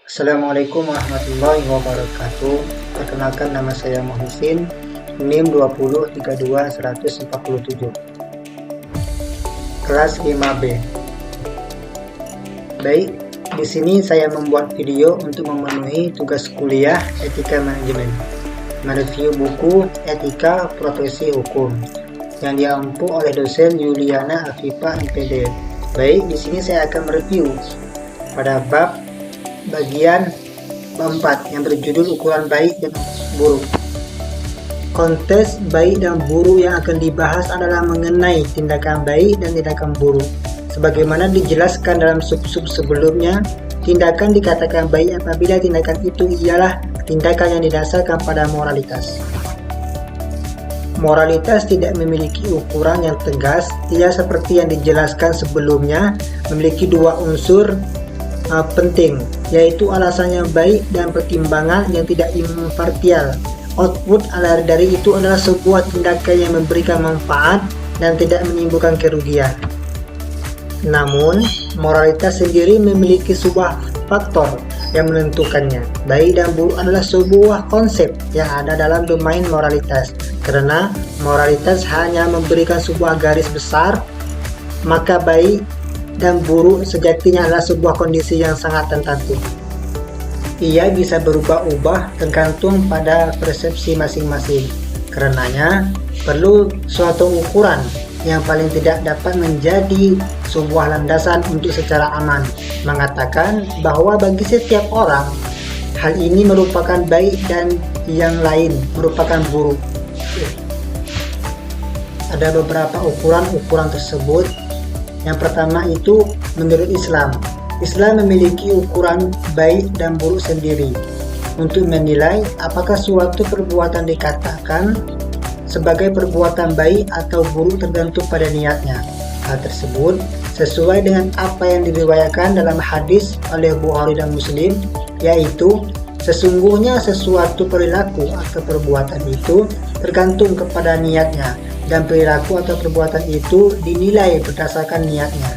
Assalamualaikum warahmatullahi wabarakatuh. Perkenalkan, nama saya Muhsin, NIM 2032147. Kelas 5B. Baik, di sini saya membuat video untuk memenuhi tugas kuliah Etika Manajemen, mereview buku Etika Profesi Hukum yang diampu oleh dosen Yuliana Afifa MPD. Baik, di sini saya akan mereview pada bab bagian 4 yang berjudul ukuran baik dan buruk. Konteks baik dan buruk yang akan dibahas adalah mengenai tindakan baik dan tindakan buruk. Sebagaimana dijelaskan dalam sub-sub sebelumnya, tindakan dikatakan baik apabila tindakan itu ialah tindakan yang didasarkan pada moralitas. Moralitas tidak memiliki ukuran yang tegas, tidak seperti yang dijelaskan sebelumnya, memiliki dua unsur penting, yaitu alasan yang baik dan pertimbangan yang tidak impartial. Output dari itu adalah sebuah tindakan yang memberikan manfaat dan tidak menimbulkan kerugian. Namun, moralitas sendiri memiliki sebuah faktor yang menentukannya. Baik dan buruk adalah sebuah konsep yang ada dalam domain moralitas. Karena moralitas hanya memberikan sebuah garis besar, maka baik dan buruk sejatinya adalah sebuah kondisi yang sangat tertentu. Ia bisa berubah-ubah tergantung pada persepsi masing-masing. Karenanya, perlu suatu ukuran yang paling tidak dapat menjadi sebuah landasan untuk secara aman mengatakan bahwa bagi setiap orang, hal ini merupakan baik dan yang lain merupakan buruk. Ada beberapa ukuran tersebut. Yang pertama itu menurut Islam. Islam memiliki ukuran baik dan buruk sendiri untuk menilai apakah suatu perbuatan dikatakan sebagai perbuatan baik atau buruk tergantung pada niatnya. Hal tersebut sesuai dengan apa yang diriwayatkan dalam hadis oleh Bukhari dan Muslim, yaitu sesungguhnya sesuatu perilaku atau perbuatan itu tergantung kepada niatnya, dan perilaku atau perbuatan itu dinilai berdasarkan niatnya.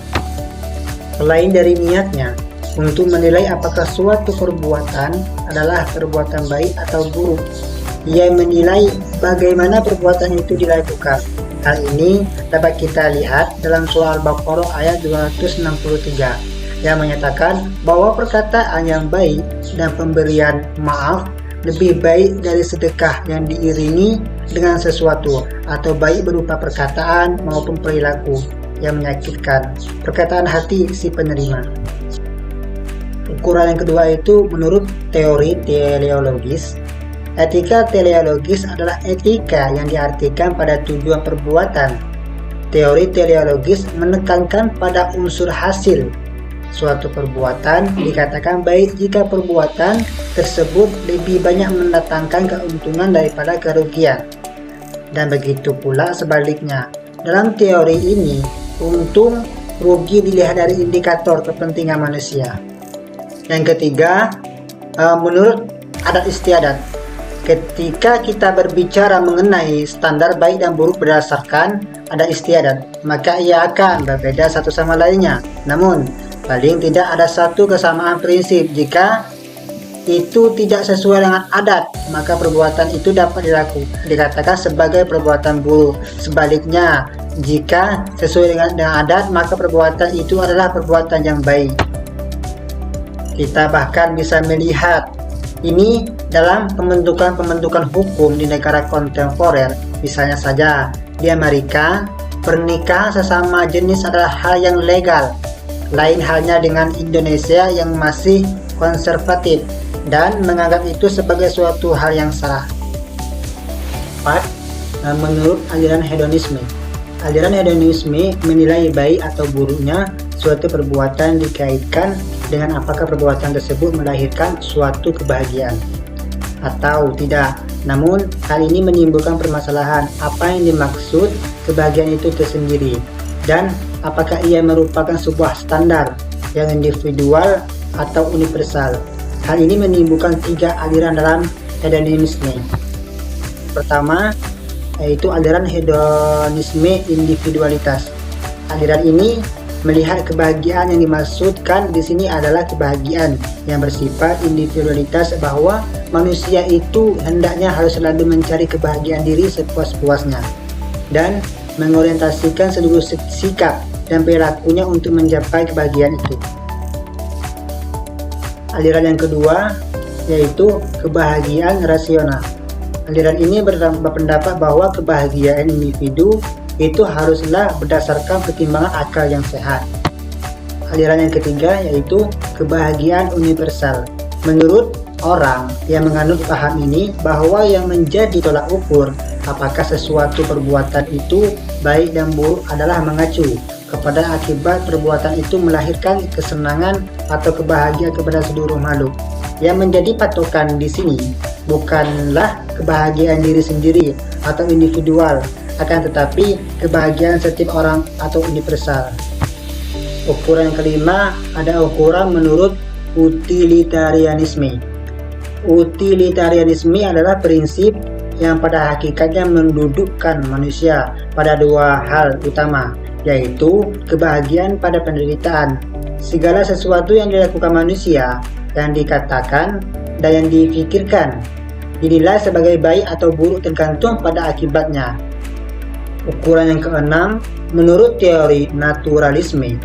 Selain dari niatnya, untuk menilai apakah suatu perbuatan adalah perbuatan baik atau buruk, ia menilai bagaimana perbuatan itu dilakukan. Hal ini dapat kita lihat dalam surah Al-Baqarah ayat 263 yang menyatakan bahwa perkataan yang baik dan pemberian maaf lebih baik dari sedekah yang diiringi dengan sesuatu, atau baik berupa perkataan maupun perilaku yang menyakitkan perkataan hati si penerima. Ukuran yang kedua itu menurut teori teleologis. Etika teleologis adalah etika yang diartikan pada tujuan perbuatan. Teori teleologis menekankan pada unsur hasil. Suatu perbuatan dikatakan baik jika perbuatan tersebut lebih banyak mendatangkan keuntungan daripada kerugian. Dan begitu pula sebaliknya. Dalam teori ini, untung rugi dilihat dari indikator kepentingan manusia. Yang ketiga, menurut adat istiadat. Ketika kita berbicara mengenai standar baik dan buruk berdasarkan adat istiadat, maka ia akan berbeda satu sama lainnya. Namun, paling tidak ada satu kesamaan prinsip. Jika itu tidak sesuai dengan adat, maka perbuatan itu dapat dikatakan sebagai perbuatan buruk. Sebaliknya, jika sesuai dengan adat, maka perbuatan itu adalah perbuatan yang baik. Kita bahkan bisa melihat ini dalam pembentukan hukum di negara kontemporer. Misalnya saja, di Amerika, pernikahan sesama jenis adalah hal yang legal. Lain halnya dengan Indonesia yang masih konservatif dan menganggap itu sebagai suatu hal yang salah. 4. Menurut aliran hedonisme. Aliran hedonisme menilai baik atau buruknya suatu perbuatan dikaitkan dengan apakah perbuatan tersebut melahirkan suatu kebahagiaan atau tidak. Namun, hal ini menimbulkan permasalahan apa yang dimaksud kebahagiaan itu tersendiri, dan apakah ia merupakan sebuah standar yang individual atau universal. Hal ini menimbulkan 3 aliran dalam hedonisme. Pertama, yaitu aliran hedonisme individualitas. Aliran ini melihat kebahagiaan yang dimaksudkan di sini adalah kebahagiaan yang bersifat individualitas, bahwa manusia itu hendaknya harus selalu mencari kebahagiaan diri sepuas-puasnya dan mengorientasikan seluruh sikap dan perilakunya untuk mencapai kebahagiaan itu. Aliran yang kedua yaitu kebahagiaan rasional. Aliran ini berpendapat bahwa kebahagiaan individu itu haruslah berdasarkan pertimbangan akal yang sehat. Aliran yang ketiga yaitu kebahagiaan universal. Menurut orang yang menganut paham ini, bahwa yang menjadi tolak ukur apakah sesuatu perbuatan itu baik dan buruk adalah mengacu kepada akibat perbuatan itu melahirkan kesenangan atau kebahagiaan kepada seluruh makhluk. Yang menjadi patokan di sini bukanlah kebahagiaan diri sendiri atau individual, akan tetapi kebahagiaan setiap orang atau universal. Ukuran yang kelima ada ukuran menurut utilitarianisme. Utilitarianisme adalah prinsip yang pada hakikatnya mendudukkan manusia pada dua hal utama, yaitu kebahagiaan pada penderitaan. Segala sesuatu yang dilakukan manusia, yang dikatakan dan yang difikirkan, dinilai sebagai baik atau buruk tergantung pada akibatnya. Ukuran yang keenam menurut teori naturalisme.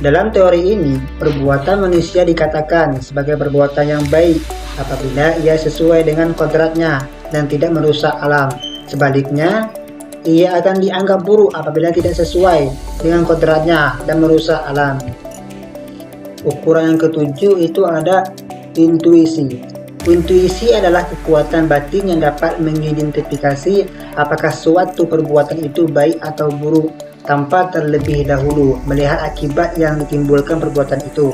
Dalam teori ini, perbuatan manusia dikatakan sebagai perbuatan yang baik apabila ia sesuai dengan kodratnya dan tidak merusak alam. Sebaliknya, ia akan dianggap buruk apabila tidak sesuai dengan kodratnya dan merusak alam. Ukuran yang ketujuh itu ada intuisi. Intuisi adalah kekuatan batin yang dapat mengidentifikasi apakah suatu perbuatan itu baik atau buruk tanpa terlebih dahulu melihat akibat yang ditimbulkan perbuatan itu.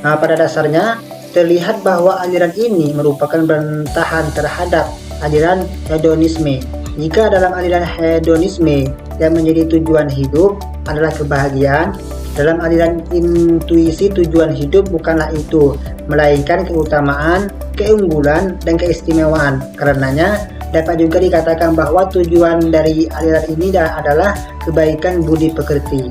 Pada dasarnya, terlihat bahwa aliran ini merupakan bantahan terhadap aliran hedonisme. Jika dalam aliran hedonisme yang menjadi tujuan hidup adalah kebahagiaan, dalam aliran intuisi tujuan hidup bukanlah itu, melainkan keutamaan, keunggulan, dan keistimewaan. Karenanya, dapat juga dikatakan bahwa tujuan dari aliran ini adalah kebaikan budi pekerti.